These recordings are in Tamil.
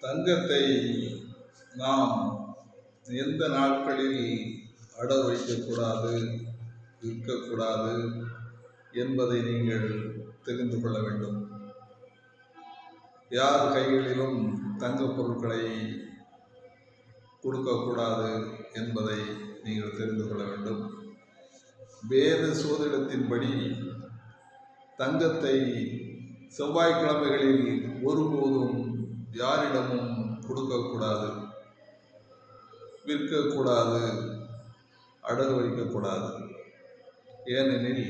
தங்கத்தை நாம் எந்த நாட்களில் அடகு வைக்கக்கூடாது, விற்கக்கூடாது என்பதை நீங்கள் தெரிந்து கொள்ள வேண்டும். யார் கைகளிலும் தங்கப் பொருட்களை கொடுக்கக்கூடாது என்பதை நீங்கள் தெரிந்து கொள்ள வேண்டும். வேத சோதிடத்தின்படி தங்கத்தை செவ்வாய்க்கிழமைகளில் ஒருபோதும் யாரிடமும் கொடுக்கக்கூடாது, விற்கக்கூடாது, அடகு வைக்கக்கூடாது. ஏனெனில்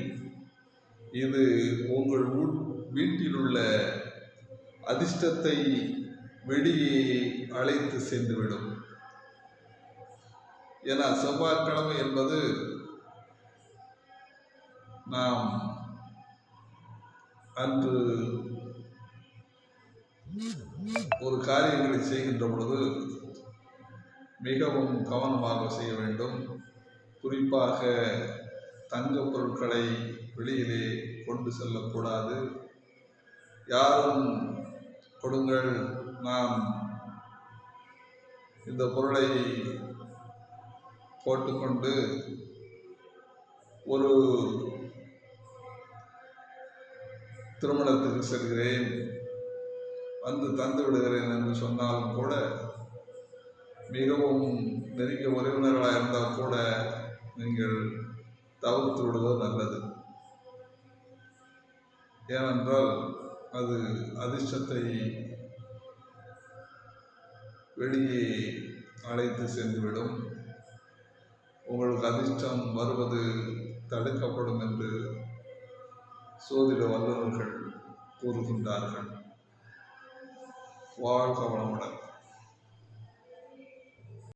இது உங்கள் வீட்டில் உள்ள அதிர்ஷ்டத்தை வெளியே அழைத்து சென்றுவிடும். ஏன்னா செவ்வாய்க்கிழமை என்பது நாம் அன்று ஒரு காரியங்களை செய்கின்ற பொழுது மிகவும் கவனமாக செய்ய வேண்டும். குறிப்பாக தங்க பொருட்களை வெளியிலே கொண்டு செல்லக்கூடாது. யாரும் கொடுங்கள், நாம் இந்த பொருளை போட்டுக்கொண்டு ஒரு திருமணத்துக்கு செல்கிறேன், வந்து தந்து விடுகிறேன் என்று சொன்னாலும் கூட, மிகவும் நெருங்கிய உறவினர்களாக இருந்தால் கூட நீங்கள் தவிர்த்து விடுவது நல்லது. ஏனென்றால் அது அதிர்ஷ்டத்தை வெளியே அழைத்து சென்றுவிடும். உங்களுக்கு அதிர்ஷ்டம் வருவது தடுக்கப்படும் என்று சோதிட வல்லுநர்கள் கூறுகின்றார்கள். வாழ்க வளமுடன்.